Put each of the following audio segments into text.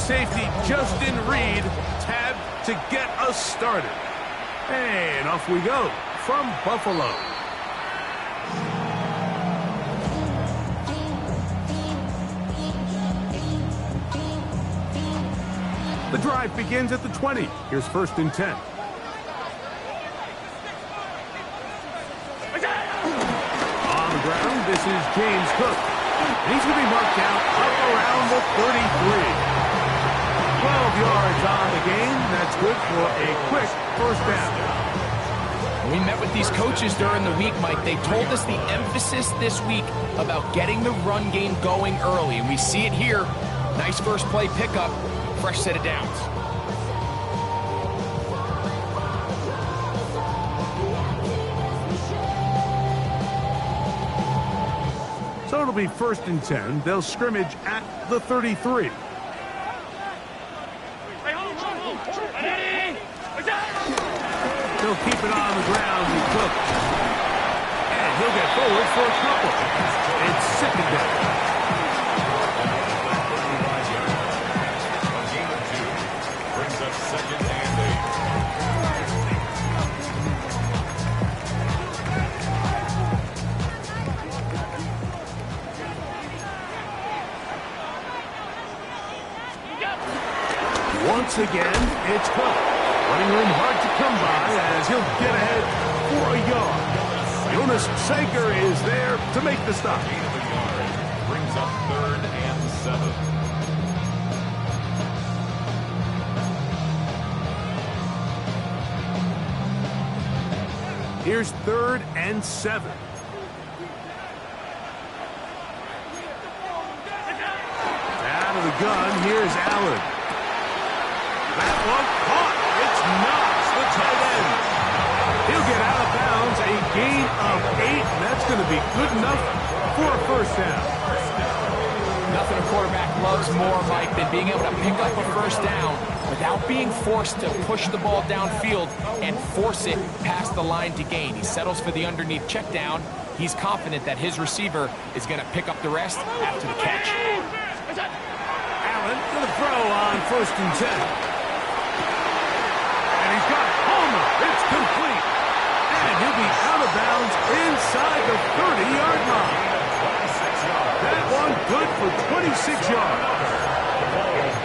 safety, Justin Reed, tabbed to get us started. And off we go from Buffalo. The drive begins at the 20. Here's 1st and 10. On the ground, this is James Cook. And he's going to be marked down up around the 33. 12 yards on the game. That's good for a quick 1st down. We met with these coaches during the week, Mike. They told us the emphasis this week about getting the run game going early. And we see it here. Nice first play pickup. Fresh set of downs. So it'll be 1st and 10. They'll scrimmage at the 33. He'll keep it on the ground with Cook. And he'll get forward for a couple. It's 2nd down. Once again, it's Cook. Running room hard to come by as he'll get ahead for a yard. Jonas Sager is there to make the stop. Brings up 3rd and 7. Here's 3rd and 7. Out of the gun, here's Allen. That one caught. It's Knox, the tight end. He'll get out of bounds, a gain of 8, and that's going to be good enough for a 1st down. Nothing a quarterback loves more, Mike, than being able to pick up a 1st down without being forced to push the ball downfield and force it past the line to gain. He settles for the underneath check down. He's confident that his receiver is going to pick up the rest after the catch. Allen going to throw on 1st and 10. And he's got Homer. It's complete. And he'll be out of bounds inside the 30-yard line. That one good for 26 yards.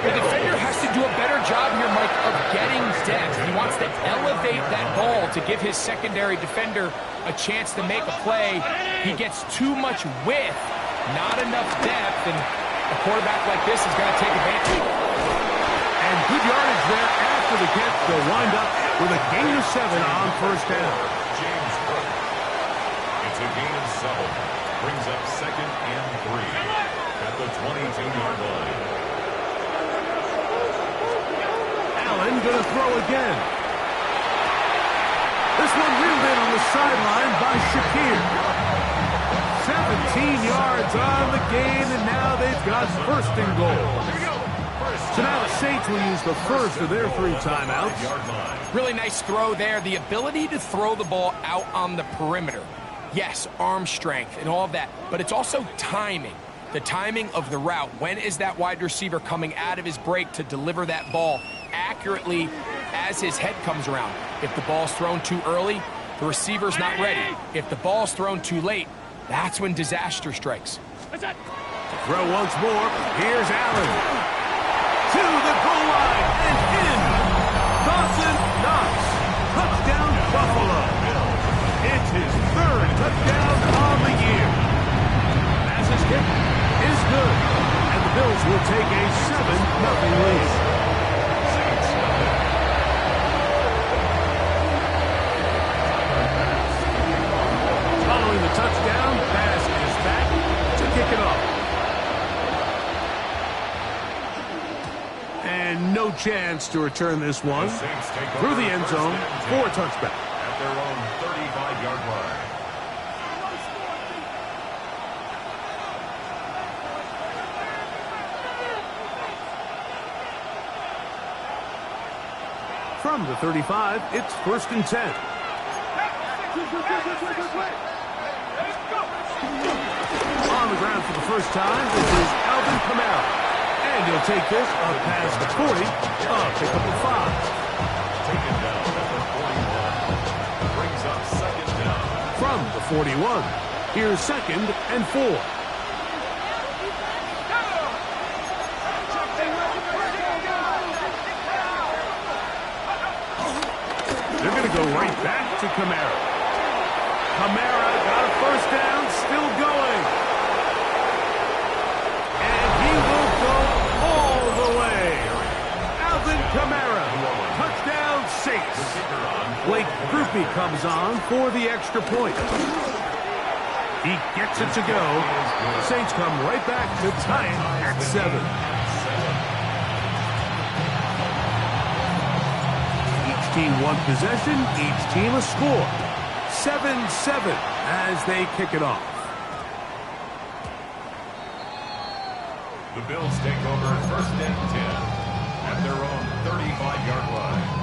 The defender has to do a better job here, Mike, of getting depth. He wants to elevate that ball to give his secondary defender a chance to make a play. He gets too much width, not enough depth, and a quarterback like this is going to take advantage. And good yardage there after the catch. They'll wind up with a gain of 7 on 1st down. James Cook. It's a gain of 7. Brings up 2nd and 3 at the 22-yard line. Allen going to throw again. This one reeled in on the sideline by Shakir. 17 yards on the gain, and now they've got 1st and goal. So now the Saints will use the first of their 3 timeouts. Really nice throw there. The ability to throw the ball out on the perimeter. Yes, arm strength and all of that, but it's also timing. The timing of the route. When is that wide receiver coming out of his break to deliver that ball accurately as his head comes around? If the ball's thrown too early, the receiver's not ready. If the ball's thrown too late, that's when disaster strikes. Throw once more. Here's Allen. To the goal line and in. Dawson Knox. Touchdown Buffalo. It's his 3rd touchdown on the year. Pass's kick is good. And the Bills will take a 7-0 lead. Following the touchdown, pass is back to kick it off. And no chance to return this one through the end zone for a touchback. At their own 35-yard line. From the 35, it's 1st and 10. On the ground for the first time, this is Alvin Kamara. And he'll take this up past the 40, pick up the 5. Taken down at the 41. Brings up second down. From the 41, here's 2nd and 4. They're going to go right back to Kamara. Kamara got a first down, still going. And he will go all the way. Alvin Kamara, touchdown Saints. Blake Grupe comes on for the extra point. He gets it to go. Saints come right back to tie it at 7. Each team one possession, each team a score. 7-7 as they kick it off. The Bills take over 1st and 10 at their own 35-yard line.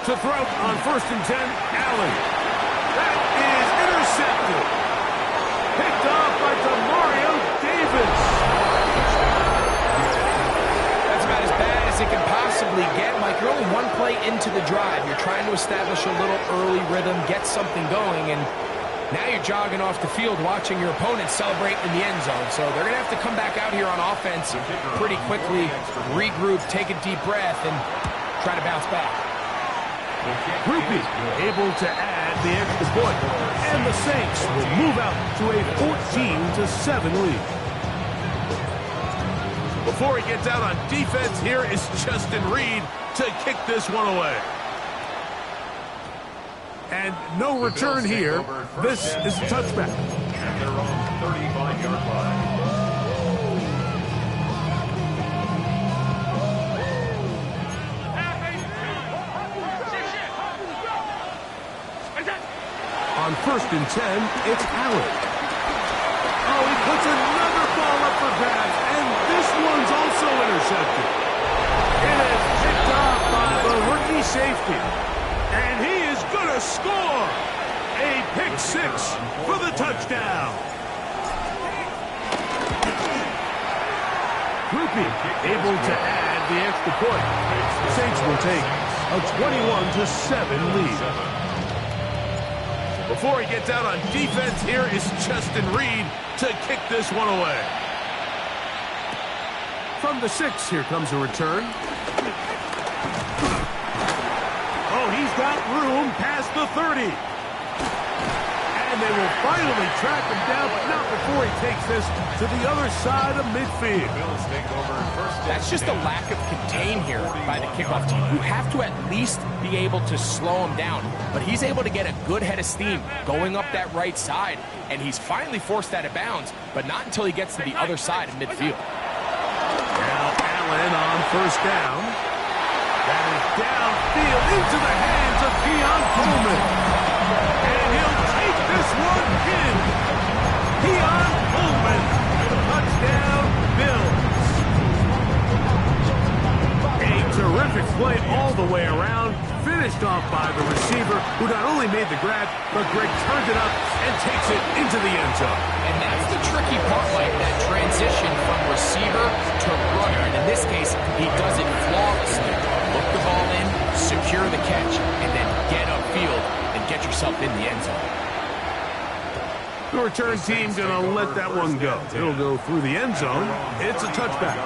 To throw on 1st and 10, Allen. That is intercepted. Picked off by Demario Davis. That's about as bad as it can possibly get. Mike, you're only one play into the drive. You're trying to establish a little early rhythm, get something going, and now you're jogging off the field watching your opponent celebrate in the end zone. So they're going to have to come back out here on offense pretty quickly, regroup, take a deep breath, and try to bounce back. Grupe able to add the extra point, and the Saints will move out to a 14-7 lead. Before he gets out on defense, here is Justin Reed to kick this one away. And no return here. This is a touchback. At their own 35-yard line. On 1st and 10, it's Allen. Oh, he puts another ball up for grabs, and this one's also intercepted. It is picked off by the rookie safety, and he is going to score. A pick 6 for the touchdown. Grupe able to add the extra point. Saints will take a 21-7 lead. Before he gets out on defense, here is Justin Reed to kick this one away. From the 6, here comes a return. Oh, he's got room past the 30. And they will finally track him down, but not before he takes this to the other side of midfield. That's just a lack of contain here by the kickoff team. You have to at least be able to slow him down. But he's able to get a good head of steam going up that right side. And he's finally forced out of bounds, but not until he gets to the other side of midfield. Now Allen on 1st down. That is downfield into the hands of Keon Coleman. And he'll take this one in. Keon Coleman. Touchdown, Bills. A terrific play all the way around. Finished off by the receiver, who not only made the grab, but Greg turned it up and takes it into the end zone. And that's the tricky part, like that transition from receiver to runner. And in this case, he does it flawlessly. Look the ball in, secure the catch, and then get upfield and get yourself in the end zone. The return team going to let that one go. It'll go through the end zone. It's a touchback.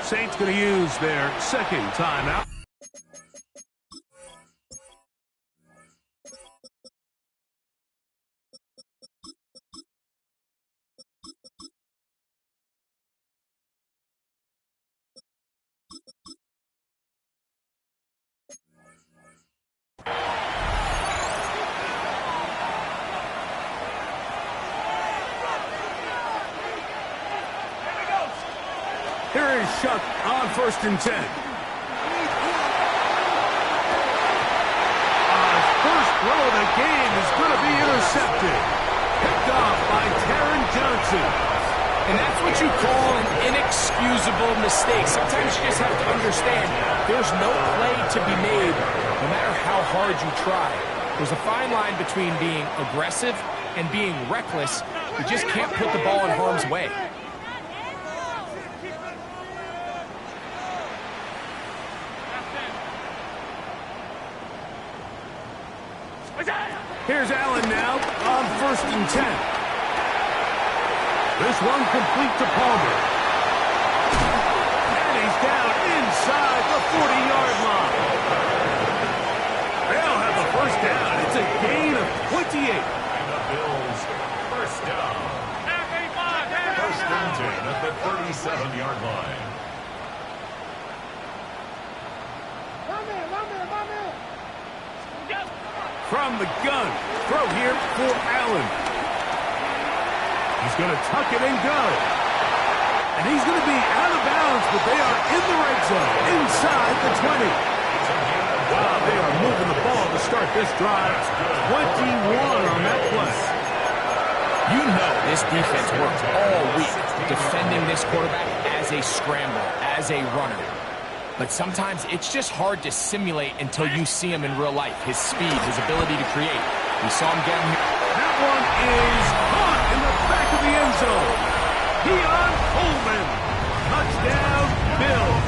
Saints going to use their 2nd timeout. is Shough on 1st and 10. First throw of the game is going to be intercepted. Picked off by Taron Johnson. And that's what you call an inexcusable mistake. Sometimes you just have to understand there's no play to be made, no matter how hard you try. There's a fine line between being aggressive and being reckless. You just can't put the ball in harm's way. Here's Allen now on 1st and 10. This one complete to Palmer. And he's down inside the 40-yard line. They'll have the first down. It's a gain of 28. And the Bills, first down. First and 10 at the 37-yard line. From the gun, throw here for Allen. He's going to tuck it and go. And he's going to be out of bounds, but they are in the red zone, inside the 20. Wow, they are moving the ball to start this drive. 21 on that play. You know this defense works all week defending this quarterback as a scrambler, as a runner. But sometimes it's just hard to simulate until you see him in real life. His speed, his ability to create. We saw him get him here. That one is caught in the back of the end zone. Keon Coleman. Touchdown, Bills.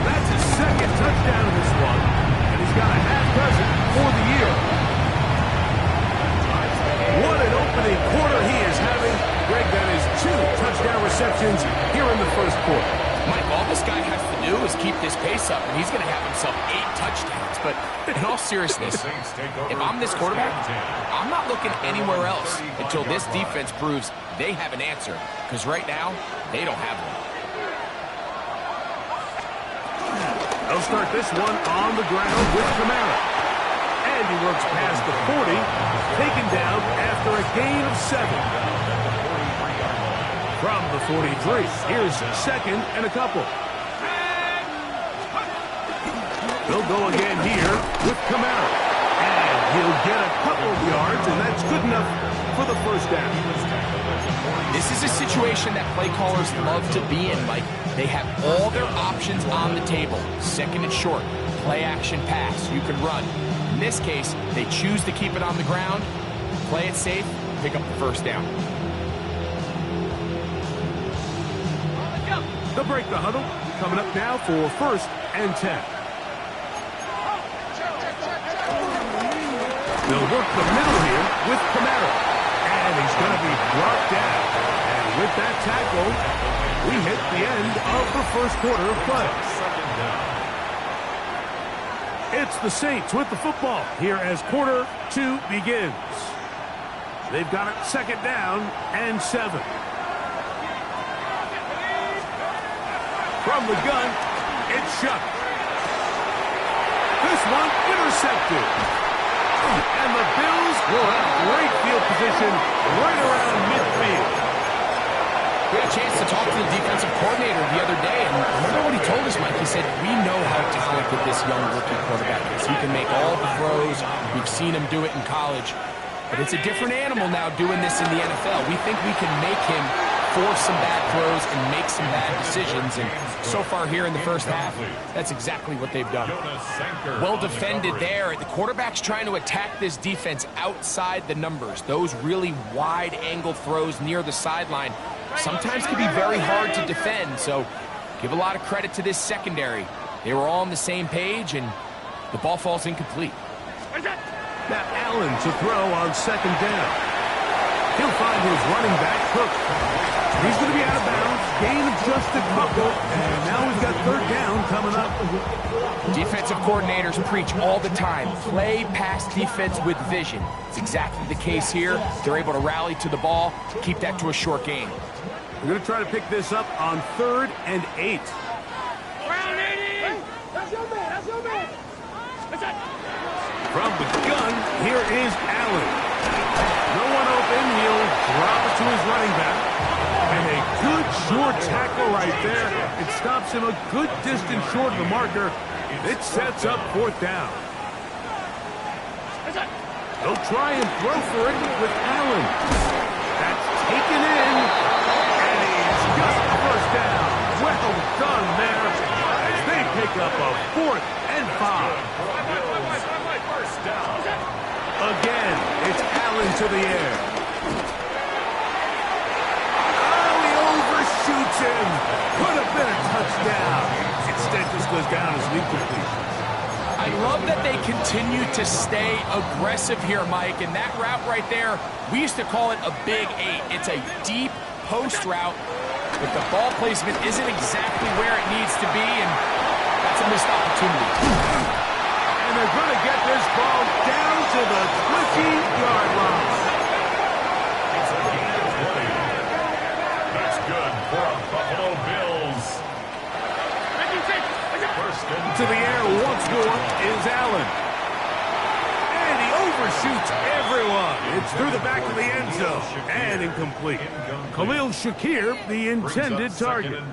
That's his second touchdown of this one. And he's got a half dozen for the year. What an opening quarter he is having. Greg, that is 2 touchdown receptions here in the first quarter. Mike, all this guy has to do is keep this pace up, and he's going to have himself 8 touchdowns. But in all seriousness, if I'm this quarterback, I'm not looking anywhere else until this defense proves they have an answer. Because right now, they don't have one. They'll start this one on the ground with Kamara. And he works past the 40, taken down after a gain of 7. From the 43, here's 2nd and a couple. They'll go again here with Kamara. And he'll get a couple of yards, and that's good enough for the first down. This is a situation that play callers love to be in, Mike. They have all their options on the table. 2nd and short, play action pass, you can run. In this case, they choose to keep it on the ground, play it safe, pick up the first down. They'll break the huddle. Coming up now for 1st and 10. They'll work the middle here with Kamara. And he's going to be brought down. And with that tackle, we hit the end of the first quarter of play. It's the Saints with the football here as quarter 2 begins. They've got it 2nd down and 7. From the gun, it's Shough. This one intercepted. And the Bills will have great field position right around midfield. We had a chance to talk to the defensive coordinator the other day, and remember what he told us, Mike? He said, we know how talented this young rookie quarterback is. He can make all the throws. We've seen him do it in college. But it's a different animal now doing this in the NFL. We think we can make him force some bad throws and make some bad decisions. And so far here in the first half, that's exactly what they've done. Well defended there. The quarterback's trying to attack this defense outside the numbers. Those really wide angle throws near the sideline sometimes can be very hard to defend. So give a lot of credit to this secondary. They were all on the same page, and the ball falls incomplete. Now Allen to throw on 2nd down. He'll find his running back, Cook. He's going to be out of bounds. Gain of just a couple. And now we've got 3rd down coming up. Defensive coordinators preach all the time. Play pass defense with vision. It's exactly the case here. They're able to rally to the ball, keep that to a short gain. We're going to try to pick this up on 3rd and 8. From the gun, here is Allen. No one open. He'll drop it to his running back. And a good short tackle right there. It stops him a good distance short of the marker. It sets up 4th down. They'll try and throw for it with Allen. That's taken in, and he's got the 1st down. Well done there as they pick up a 4th and 5. Again, it's Allen to the air. Oh, he overshoots him. Could have been a touchdown. Instead, just goes down as an incompletion. I love that they continue to stay aggressive here, Mike, and that route right there, we used to call it a big 8. It's a deep post route, but the ball placement isn't exactly where it needs to be, and that's a missed opportunity. And they're going to get this ball down to the 20-yard line. It's a gain of 20. That's good for a Buffalo Bills. To the air once more is Allen. And he overshoots everyone. It's through the back of the end zone and incomplete. Khalil Shakir, the intended target.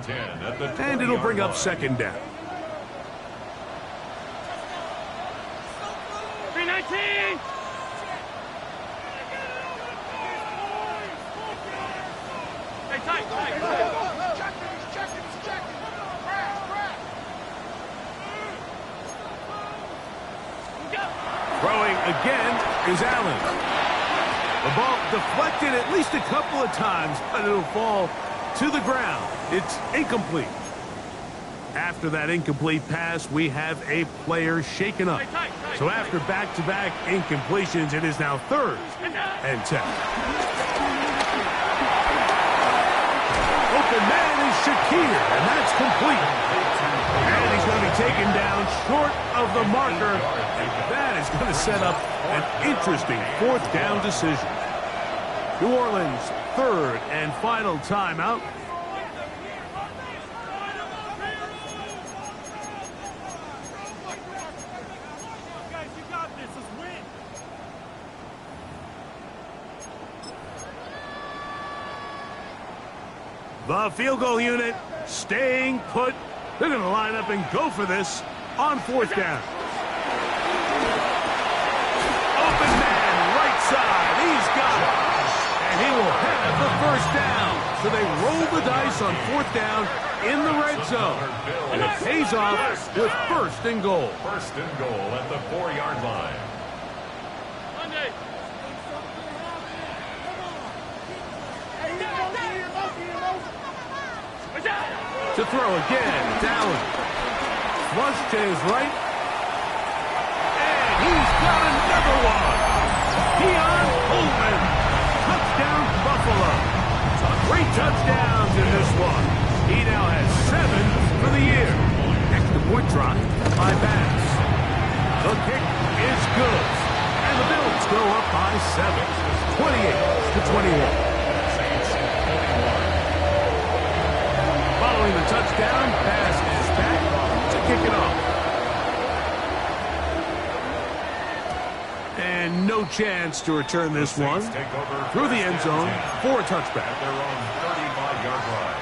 And it'll bring up 2nd down. 319. Hey, tight. Throwing again is Allen. The ball deflected at least a couple of times, but it'll fall to the ground. It's incomplete. After that incomplete pass, we have a player shaken up. So after back-to-back incompletions, it is now 3rd and 10. Open man is Shakir, and that's complete. And he's going to be taken down short of the marker, and that is going to set up an interesting 4th down decision. New Orleans' 3rd and final timeout. Guys, you got this. Let's win. The field goal unit staying put. They're going to line up and go for this on 4th down. Open man, right side. He's got it. And he will have the 1st down. So they roll the dice on 4th down in the red zone. And it pays off with 1st and goal. 1st and goal at the 4-yard line. Monday. To throw again, it's Allen. Flush to his right. And he's got another one. Keon Coleman. Touchdown, Buffalo. 3 touchdowns in this one. He now has 7 for the year. Extra point try by Bass. The kick is good. And the Bills go up by 7. 28-21. Following the touchdown, pass is back to kick it off. And no chance to return this one through the end zone for a touchback. At their own 35-yard line.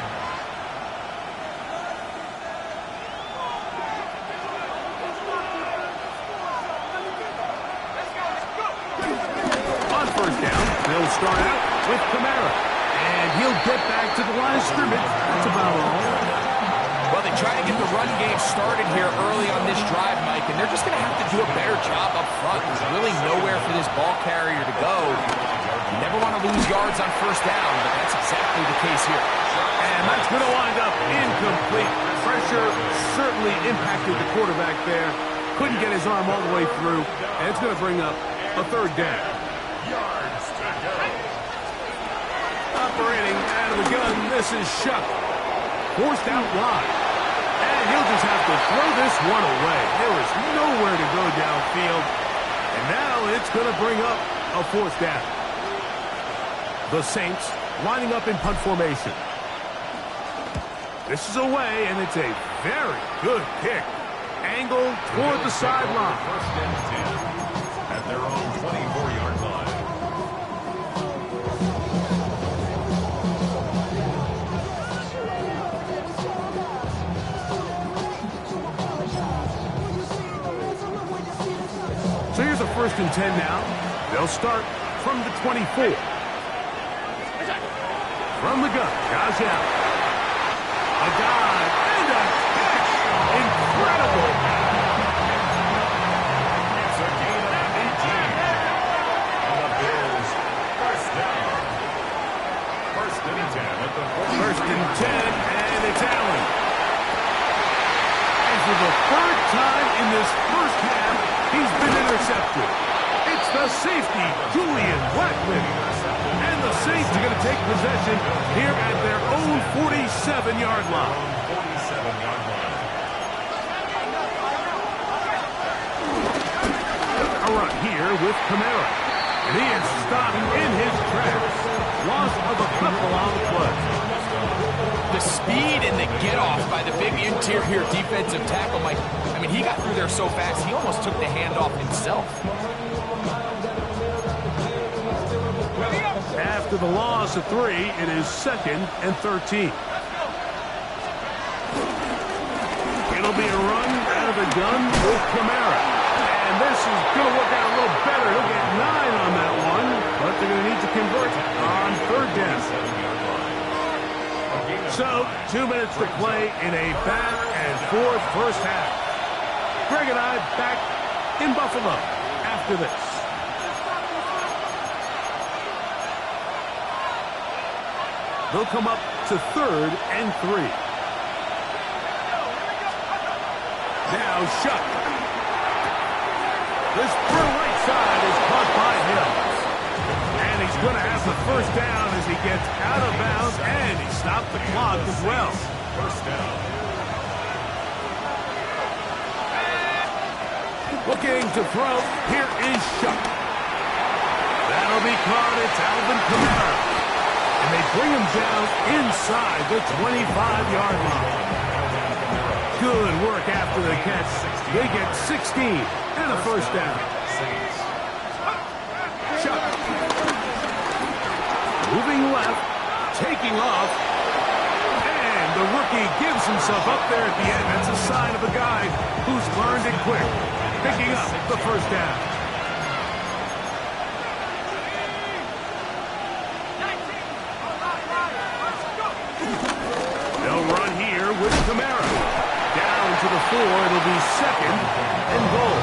On 1st down, they'll start out with Kamara. And he'll get back to the line of scrimmage. That's about all. Well, they try to get the run game started here early on this drive, Mike, and they're just going to have to do a better job up front. There's really nowhere for this ball carrier to go. You never want to lose yards on 1st down, but that's exactly the case here. And that's going to wind up incomplete. Pressure certainly impacted the quarterback there. Couldn't get his arm all the way through, and it's going to bring up a 3rd down. Yards to go. Operating out of the gun, this is Shuck. Forced out wide. And he'll just have to throw this one away. There is nowhere to go downfield. And now it's going to bring up a 4th down. The Saints lining up in punt formation. This is away, and it's a very good kick. Angled toward the sideline. 1st and 10 at their own 24-yard line. first and 10 now. They'll start from the 24. From the gun, Josh Allen. A dive and a catch. Incredible. It's a gain of 18. And the Bills first down. First and 10 at the 40. First and 10, and it's Allen. And for the third time in this first half, he's been intercepted. It's the safety, Julian Blackmon. And the Saints are going to take possession here at their own 47-yard line. 47-yard line. A run here with Kamara. And he is stopped in his tracks. Loss of a couple on the play. The speed and the get-off by the big interior defensive tackle, Mike. I mean, he got through there so fast, he almost took the handoff himself. After the loss of 3, it is 2nd and 13. It'll be a run out of the gun with Kamara. And this is going to work out a little better. He'll get 9 on that one, but they're going to need to convert on 3rd down. So, 2 minutes to play in a back-and-forth first half. Greg and I back in Buffalo after this. They'll come up to 3rd and 3. Now Shuck. This through right side is caught by him. And he's going to have the first down as he gets out of bounds, and he stopped the clock as well. First down. Looking to throw. Here is Shuck. That'll be caught. It's Alvin Kamara. And they bring him down inside the 25-yard line. Good work after the catch. They get 16 and a first down. Chuck. Moving left, taking off. And the rookie gives himself up there at the end. That's a sign of a guy who's learned it quick. Picking up the first down. With Kamara. Down to the 4. It'll be 2nd and goal.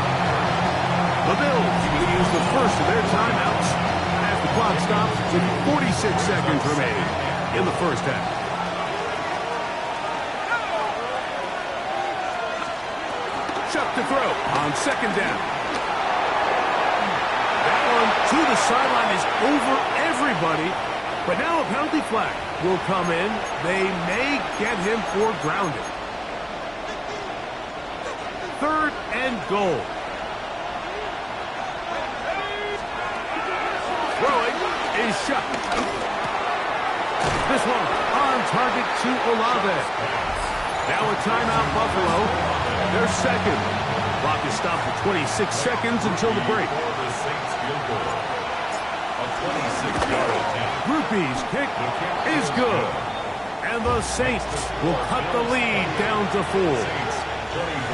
The Bills will use the first of their timeouts as the clock stops with 46 seconds remaining in the first half. Chuck to throw on 2nd down. That one to the sideline is over everybody. But now a penalty flag will come in. They may get him for grounding. 3rd and goal. Throwing is Shuck. This one on target to Olave. Now a timeout Buffalo. Their 2nd. Clock is stopped for 26 seconds until the break. The Saints field goal. A 26-yard attempt. Rupee's kick is good. And the Saints will cut the lead down to 4.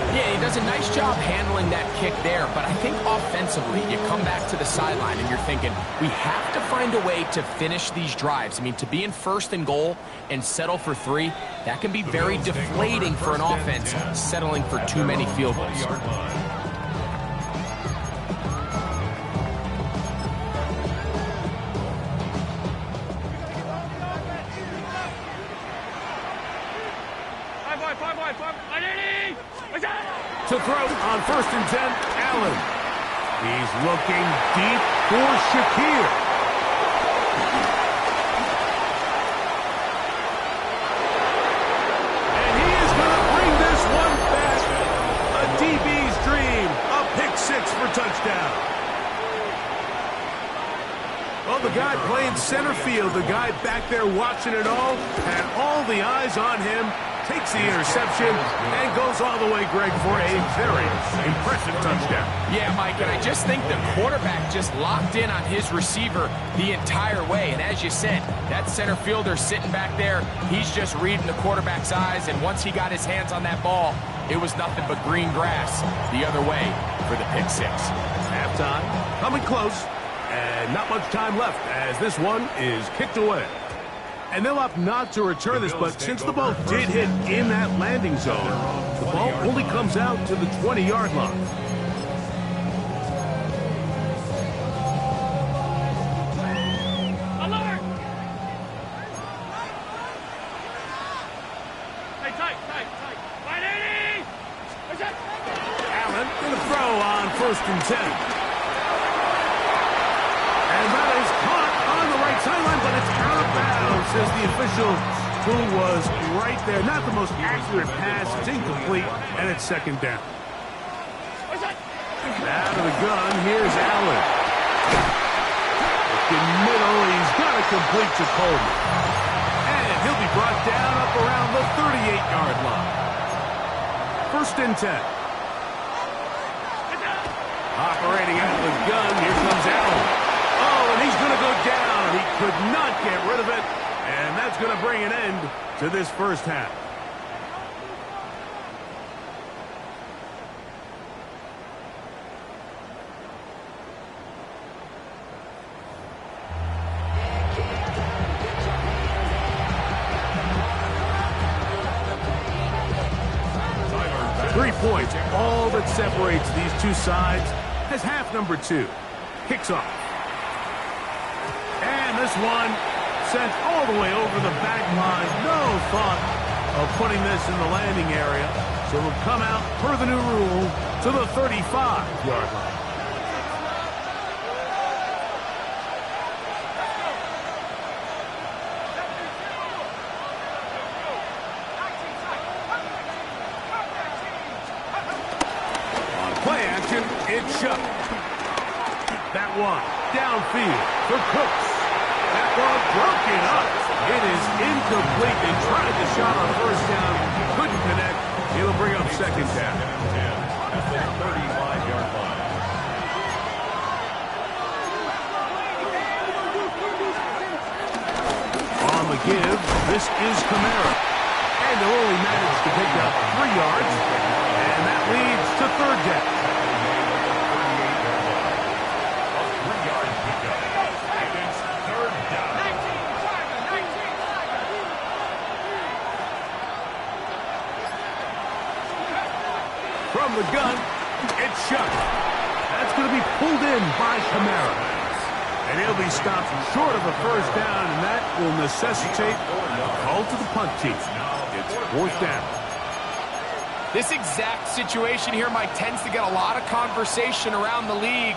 Yeah, he does a nice job handling that kick there, but I think offensively, you come back to the sideline and you're thinking, we have to find a way to finish these drives. I mean, to be in 1st and goal and settle for 3, that can be very deflating for an offense, settling for too many field goals. To throw on 1st and 10, Allen. He's looking deep for Shakir. And he is going to bring this one back. A DB's dream. A pick-6 for touchdown. Well, the guy playing center field, the guy back there watching it all, had all the eyes on him takes the interception and goes all the way, Greg, for a very impressive touchdown. Yeah, Mike, and I just think the quarterback just locked in on his receiver the entire way. And as you said, that center fielder sitting back there, he's just reading the quarterback's eyes. And once he got his hands on that ball, it was nothing but green grass the other way for the pick six. Halftime, coming close, and not much time left as this one is kicked away. And they'll opt not to return this, but since the ball did hit in that landing zone, the ball only comes out to the 20-yard line. Alert! Hey, tight. 580! Allen going to throw on 1st and 10. And that is caught on the right sideline, but it's out of bounds, says the official, who was right there. Not the most accurate pass. It's incomplete, and it's 2nd down. Out of the gun, here's Allen. In middle, he's got to complete to Coleman. And he'll be brought down up around the 38-yard line. 1st and 10. Operating out of the gun, here comes Allen. Oh, and he's going to go down. He could not get rid of it, and that's going to bring an end to this first half. Points, all that separates these two sides as half number 2 kicks off. And this one sent all the way over the back line. No thought of putting this in the landing area. So it'll come out, per the new rule, to the 35-yard line. It's shut. That one downfield for Cooks. That one broken up. It is incomplete. They tried the shot on 1st down. Couldn't connect. It'll bring up 2nd down. At the 35-yard line. On the give, this is Kamara. And they'll only manage to pick up 3 yards. And that leads to 3rd down. From the gun, it's shut. That's going to be pulled in by Kamara. And he'll be stopped short of a 1st down, and that will necessitate a call to the punt team. It's 4th down. This exact situation here, Mike, tends to get a lot of conversation around the league.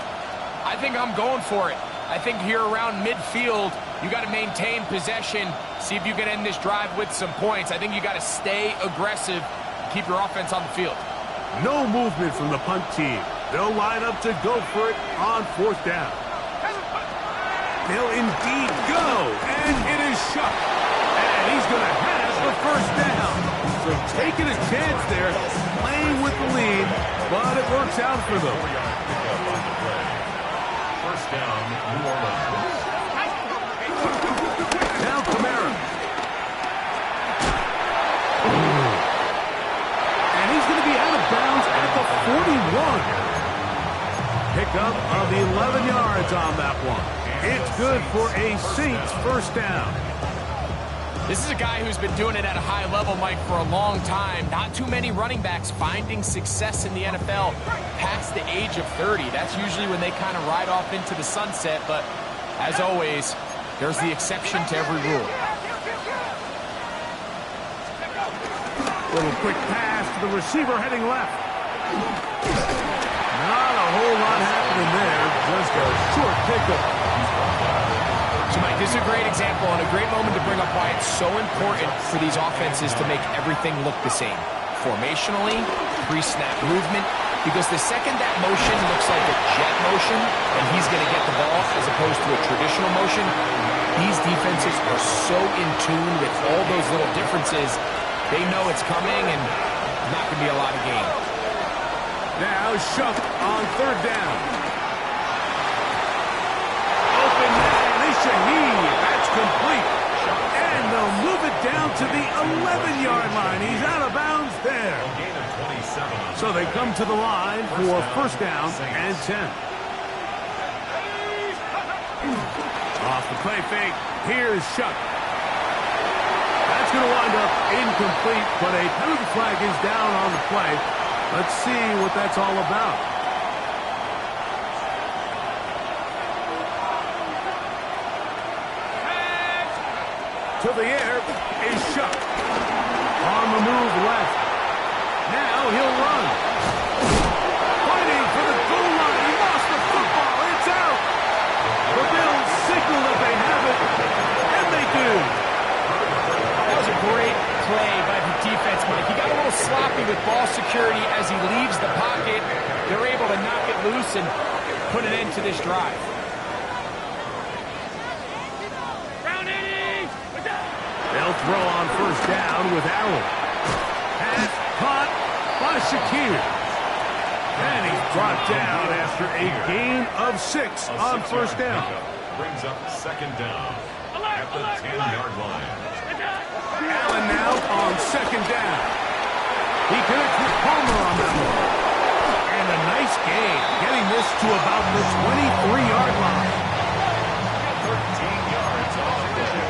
I think I'm going for it. I think here around midfield, you got to maintain possession, see if you can end this drive with some points. I think you got to stay aggressive, keep your offense on the field. No movement from the punt team. They'll line up to go for it on 4th down. They'll indeed go, and it is shut. And he's going to have the 1st down. So taking a chance there, playing with the lead, but it works out for them. 1st down, New Orleans. Now Kamara. And he's going to be out of bounds at the 41. Pickup of 11 yards on that one. It's good for a Saints 1st down. This is a guy who's been doing it at a high level, Mike, for a long time. Not too many running backs finding success in the NFL past the age of 30. That's usually when they kind of ride off into the sunset, but as always, there's the exception to every rule. Little quick pass to the receiver heading left. Not a whole lot happening there. Just a short pickup. So, Mike, this is a great example and a great moment to bring up why it's so important for these offenses to make everything look the same. Formationally, pre-snap movement, because the second that motion looks like a jet motion and he's going to get the ball as opposed to a traditional motion, these defenses are so in tune with all those little differences They know it's coming, and not going to be a lot of gain. Now Shough on third down. Open man, Shaheed. That's complete. And they'll move it down to the 11-yard line. He's out of bounds there. So they come to the line for first down and 10. Off the play fake. Here's Shough. That's going to wind up incomplete, but a penalty flag is down on the play. Let's see what that's all about. To the air is Shough. On the move left. Now he'll run. Fighting for the goal line. He lost the football. It's out. The Bills signal that they have it, and they do. That was a great play by the defense, Mike. He got a little sloppy with ball security as he leaves the pocket. They're able to knock it loose and put an end to this drive. They'll throw on first down with Allen. Pass caught by Shakir. And he's brought down after a gain of 6 on first down. Brings up second down at the 10-yard line. Allen now on second down. He connects with Palmer on that one. And a nice gain, getting this to about the 23-yard line. 13 yards on the play.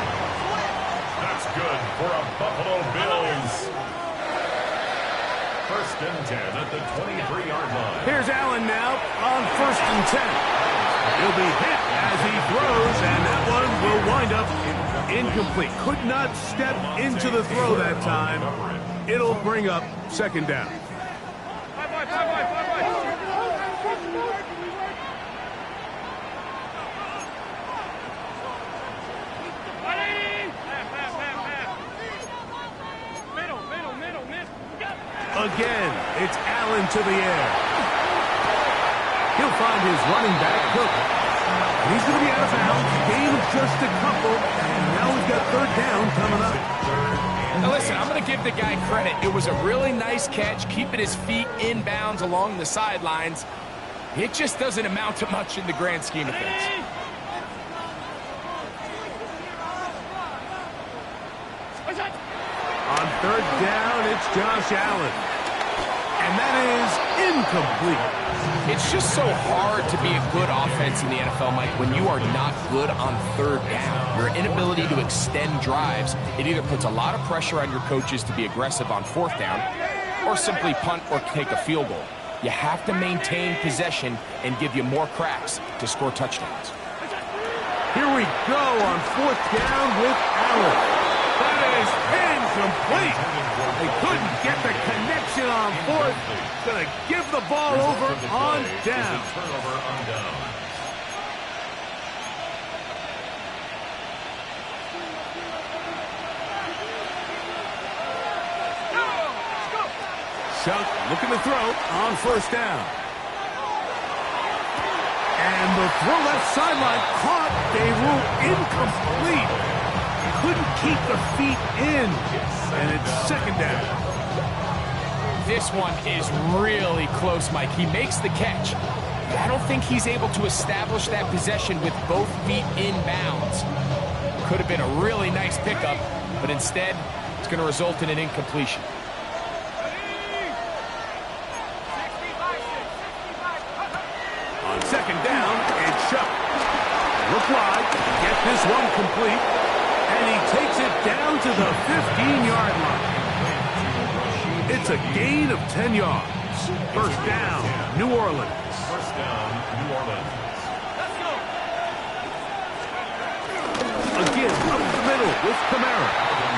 That's good for a Buffalo Bills. First and 10 at the 23-yard line. Here's Allen now on first and 10. He'll be hit as he throws, and that one will wind up incomplete. Could not step into the throw that time. It'll bring up second down. Again, it's Allen to the air. He'll find his running back, Cook. And he's going to be out of bounds. Gain of just a couple. And now we've got third down coming up. Now listen, I'm going to give the guy credit. It was a really nice catch, keeping his feet in bounds along the sidelines. It just doesn't amount to much in the grand scheme of things. On third down, it's Josh Allen. And that is incomplete. It's just so hard to be a good offense in the NFL, Mike, when you are not good on third down. Your inability to extend drives, it either puts a lot of pressure on your coaches to be aggressive on fourth down or simply punt or take a field goal. You have to maintain possession and give you more cracks to score touchdowns. Here we go on fourth down with Allen. That is incomplete. They couldn't get the connection on fourth. Going to give the ball over on down. Turnover on down. Shough looking to throw on first down. And the throw left sideline caught. They rule incomplete. Couldn't keep the feet in. And it's second down. This one is really close, Mike. He makes the catch. But I don't think he's able to establish that possession with both feet in bounds. Could have been a really nice pickup, but instead, it's going to result in an incompletion. On second down, it's Shough. Look wide, get this one complete, and he takes it down to the 15-yard line. It's a gain of 10 yards. First down, New Orleans. First down, New Orleans. Again, up the middle with Kamara.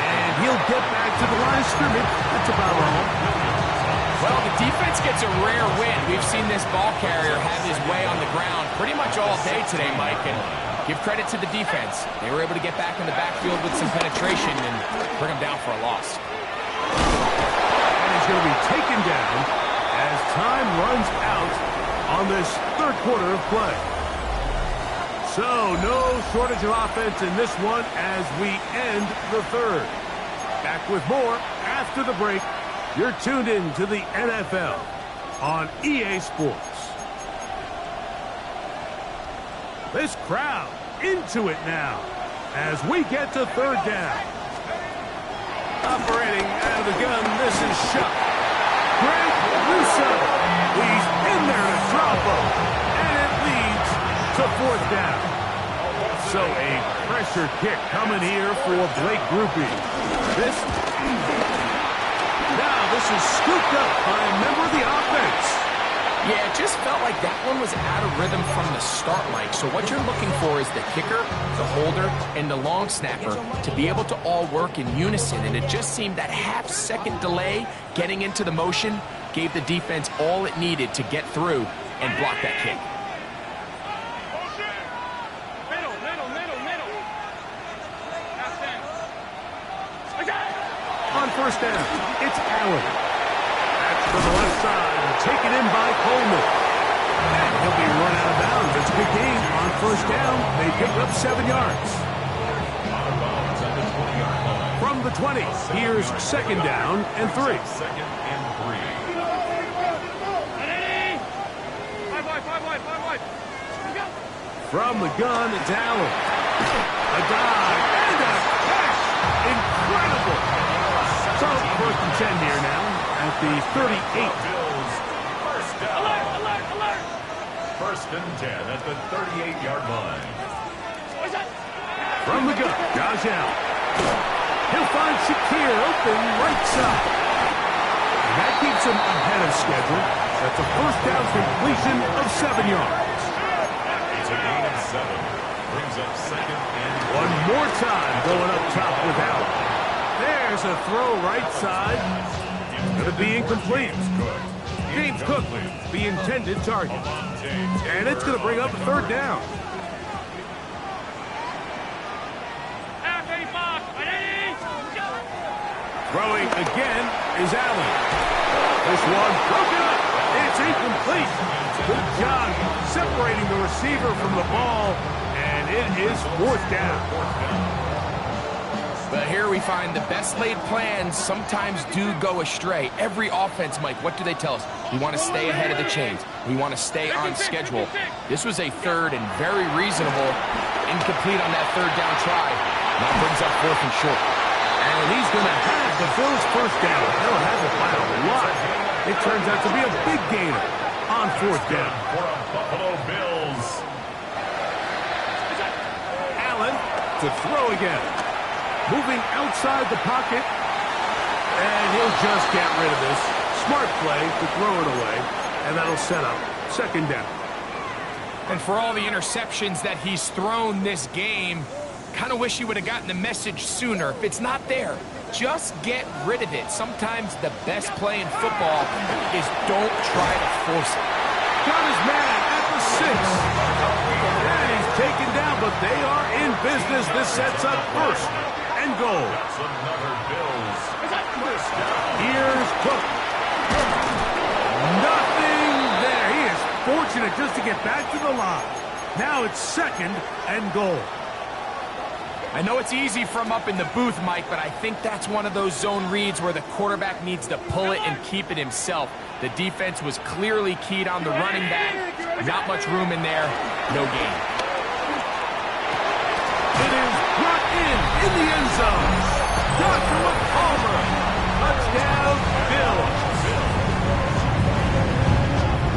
And he'll get back to the line of scrimmage. That's about all. Well, the defense gets a rare win. We've seen this ball carrier have his way on the ground pretty much all day today, Mike. And give credit to the defense. They were able to get back in the backfield with some penetration and bring them down for a loss. And he's going to be taken down as time runs out on this third quarter of play. So, no shortage of offense in this one as we end the third. Back with more after the break. You're tuned in to the NFL on EA Sports. This crowd into it now as we get to third down. Operating out of the gun, this is Shuck. Greg Russo. He's in there to drop him. And it leads to fourth down. So a pressure kick coming here for Blake Grupe. Now this is scooped up by a member of the offense. Yeah, it just felt like that one was out of rhythm from the start, Mike. So what you're looking for is the kicker, the holder, and the long snapper to be able to all work in unison. And it just seemed that half-second delay getting into the motion gave the defense all it needed to get through and block that kick. On first down, it's Allen. Back to the left side, taken in by Coleman. And he'll be run out of bounds. It's a good game on first down. They pick up 7 yards. From the 20, here's second down and 3. Second and 3. From the gun, it's Allen. A dive and a catch. Incredible. So first and 10 here now at the 38. Bills, first down. Alert, alert. First and 10 at the 38-yard line. From the gun, Josh Allen. He'll find Shakir open right side. And that keeps him ahead of schedule. That's a first down completion of 7 yards. It's a gain of 7. Brings up second and One more time going up top with Allen. There's a throw right side. Going to be incomplete. James Cook, the intended target. And it's going to bring up a third down. Throwing again is Allen. This one broken up. It's incomplete. Good job separating the receiver from the ball. And it is fourth down. But here we find the best laid plans sometimes do go astray. Every offense, Mike, what do they tell us? We want to stay ahead of the chains. We want to stay on schedule. This was a third and very reasonable incomplete on that third down try. Now brings up fourth and short. And he's going to have the Bills first down. They'll have it by a lot. It turns out to be a big gainer on fourth down. for a Buffalo Bills. Allen to throw again. Moving outside the pocket. And he'll just get rid of this. Smart play to throw it away. And that'll set up second down. And for all the interceptions that he's thrown this game, kind of wish he would have gotten the message sooner. If it's not there, just get rid of it. Sometimes the best play in football is don't try to force it. Got his man at the 6. And he's taken down, but they are in business. This sets up first and goal. That's another Bills first down. Here's Cook. Nothing there. He is fortunate just to get back to the line. Now it's second and goal. I know it's easy from up in the booth, Mike, but I think that's one of those zone reads where the quarterback needs to pull it and keep it himself. The defense was clearly keyed on the running back. Not much room in there. No gain. It is brought in the end zone. Joshua Palmer. Touchdown, Bills.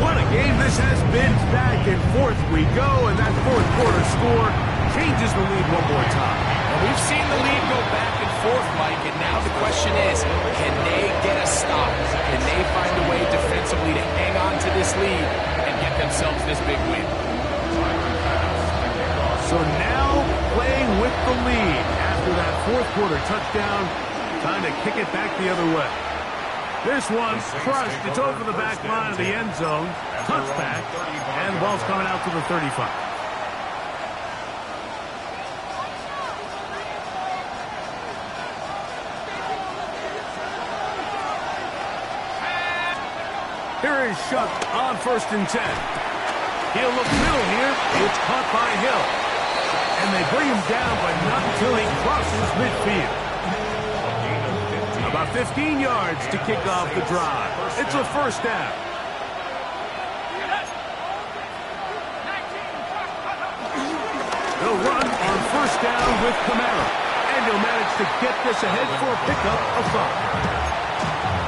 What a game this has been. Back and forth we go, and that fourth quarter score changes the lead one more time. And we've seen the lead go back and forth, Mike, and now the question is, can they get a stop? Can they find a way defensively to hang on to this lead and get themselves this big win? So now playing with the lead after that fourth quarter touchdown, time to kick it back the other way. This one crushed. It's over the back line of the end zone. Touchback, and the ball's coming out to the 35. Here is Shuck on first and 10. He'll look middle here. It's caught by Hill. And they bring him down, but not until he crosses midfield. A gain of About 15 yards to kick off the drive. It's a first down. They'll run on first down with Kamara. And he'll manage to get this ahead for a pickup of 5.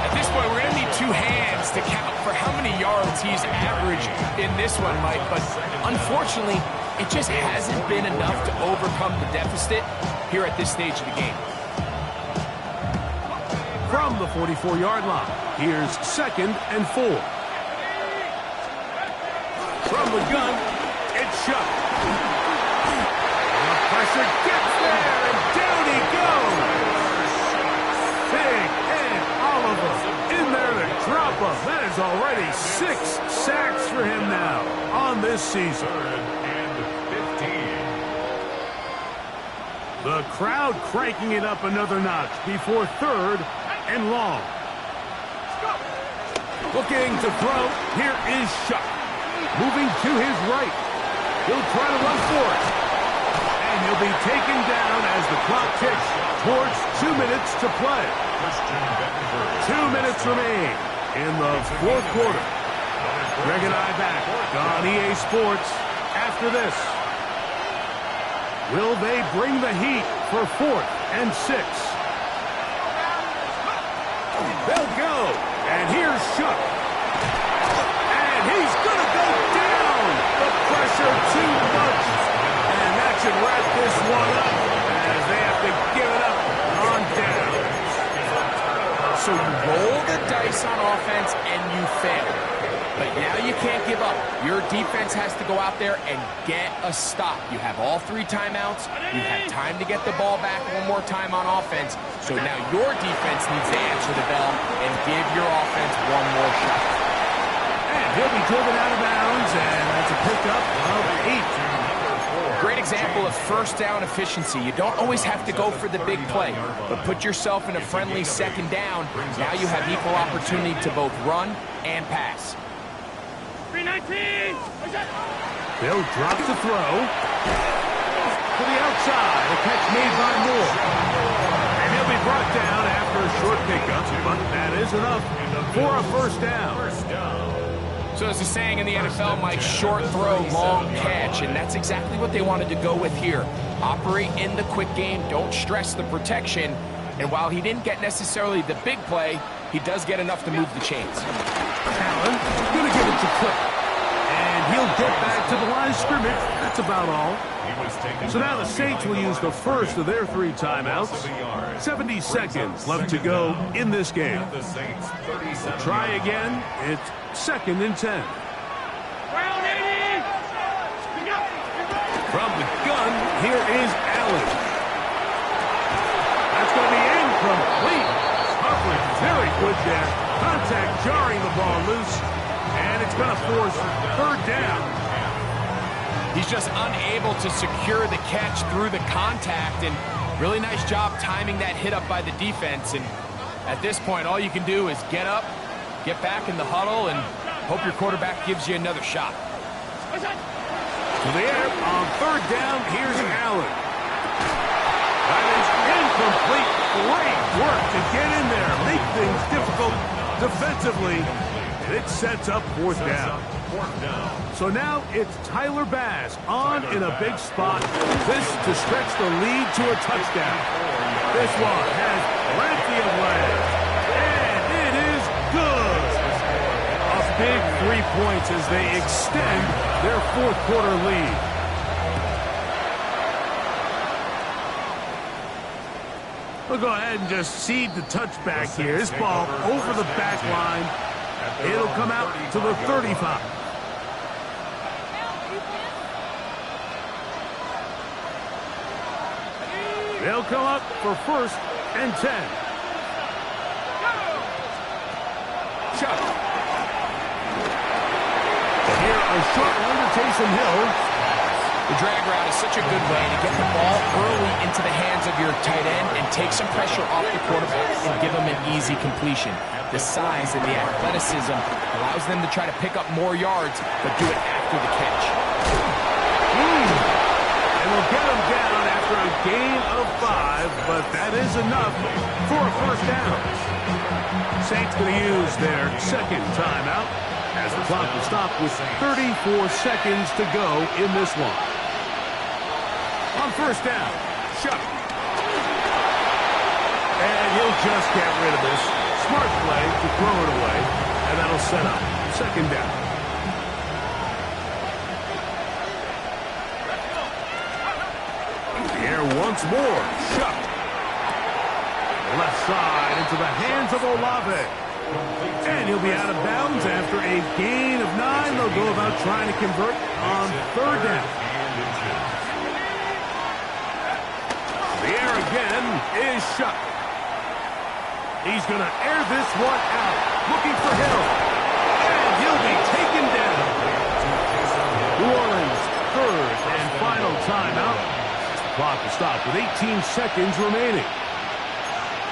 At this point, we're going to need 2 hands to count for how many yards he's averaged in this one, Mike. But unfortunately, it just hasn't been enough to overcome the deficit here at this stage of the game. From the 44-yard line, here's 2nd and 4. From the gun, it's Shough. The pressure gets there, and down he goes. Big Ed Oliver in there to drop him. That is already 6 sacks for him now on this season. 3rd and 15. The crowd cranking it up another notch before 3rd and long. Looking to throw. Here is Shough. Moving to his right. He'll try to run for it. And he'll be taken down as the clock ticks towards 2 minutes to play. 2 minutes remain in the 4th quarter. Greg and I back on EA Sports after this. Will they bring the heat for 4th and 6? They'll go. And here's Shough. And he's going to go down. The pressure too much. And that should wrap this one up as they have to give it up on down. So you roll the dice on offense and you fail. But now you can't give up. Your defense has to go out there and get a stop. You have all 3 timeouts. You have time to get the ball back one more time on offense. So now your defense needs to answer the bell and give your offense one more shot. And he'll be driven out of bounds, and that's a pickup of 8. Great example of first down efficiency. You don't always have to go for the big play, but put yourself in a friendly 2nd down. Now you have equal opportunity to both run and pass. 319! They'll drop to throw. To the outside. A catch made by Moore. And he'll be brought down after a short pickup, but that is enough for a first down. So as a saying in the NFL, Mike, short throw, long catch, and that's exactly what they wanted to go with here. Operate in the quick game, don't stress the protection, and while he didn't get necessarily the big play, he does get enough to move the chains. Allen going to give it to Cook. And he'll get back to the line of scrimmage. That's about all. So now the Saints will use the first of their 3 timeouts. 70 seconds left to go in this game. Try again. It's 2nd and 10. From the gun, here is Allen. That's going to be incomplete. Coverage very good there. Contact jarring the ball loose. And it's going to force 3rd down. He's just unable to secure the catch through the contact, and really nice job timing that hit up by the defense. And at this point, all you can do is get up, get back in the huddle, and hope your quarterback gives you another shot. To the air on 3rd down, here's Allen. That is incomplete. Great work to get in there, make things difficult defensively, and it sets up 4th down. So now it's Tyler Bass on in a big spot. This to stretch the lead to a touchdown. This one has plenty of legs, and it is good. A big 3 points as they extend their 4th quarter lead. We'll go ahead and just cede the touchback here. This ball over the back line. It'll come out to the 35. They'll come up for 1st and 10. Shough. Here, a short one to Taysom Hill. The drag route is such a good way to get the ball early into the hands of your tight end and take some pressure off the quarterback and give him an easy completion. The size and the athleticism allows them to try to pick up more yards, but do it after the catch. And we'll get him down after a gain of 5, but that is enough for a first down. Saints going to use their second timeout as the clock will stop with 34 seconds to go in this one. On first down, Shough. And he'll just get rid of this. Smart play to throw it away, and that'll set up second down. Here once more, Shough. Left side into the hands of Olave. And he'll be out of bounds after a gain of 9. They'll go about trying to convert on third down. The air again is Shough. He's going to air this one out, looking for Hill. And he'll be taken down. New Orleans' third and final timeout. Clock will stop with 18 seconds remaining.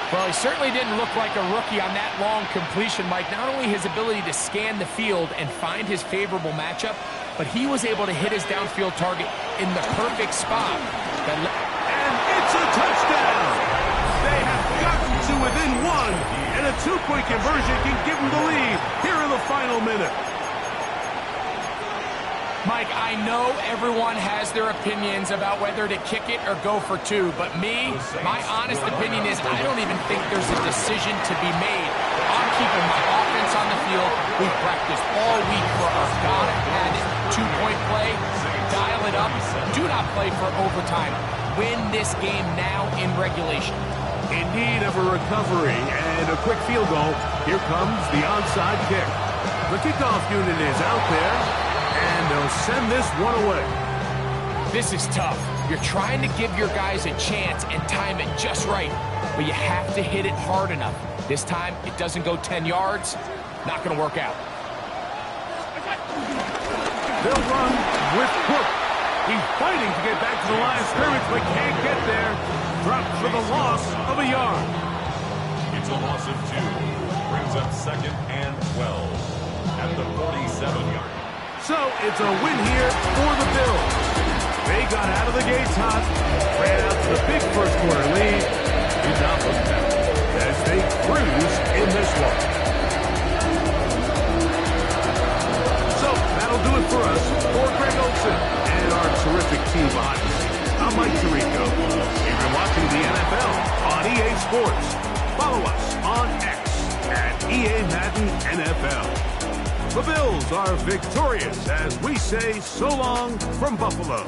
Well, he certainly didn't look like a rookie on that long completion, Mike. Not only his ability to scan the field and find his favorable matchup, but he was able to hit his downfield target in the perfect spot. And it's a touchdown! They have gotten to within 1, and a 2-point conversion can give them the lead here in the final minute. Mike, I know everyone has their opinions about whether to kick it or go for 2, but my honest opinion is I don't even think there's a decision to be made. I'm keeping my offense on the field. We've practiced all week for our gotta-have-it 2-point play. Dial it up. Do not play for overtime. Win this game now in regulation. In need of a recovery and a quick field goal, here comes the onside kick. The kickoff unit is out there. And they'll send this one away. This is tough. You're trying to give your guys a chance and time it just right, but you have to hit it hard enough. This time, it doesn't go 10 yards. Not going to work out. They'll run with Cook. He's fighting to get back to the line of scrimmage, but can't get there. Dropped for the loss of a yard. It's a loss of 2. Brings up second and 12 at the 47-yard. So it's a win here for the Bills. They got out of the gates hot, ran out to the big first quarter lead, did not look back as they cruise in this one. So that'll do it for us. For Greg Olsen and our terrific team behind the scenes, I'm Mike Tirico. You've been watching the NFL on EA Sports. Follow us on X at EA Madden NFL. The Bills are victorious as we say so long from Buffalo.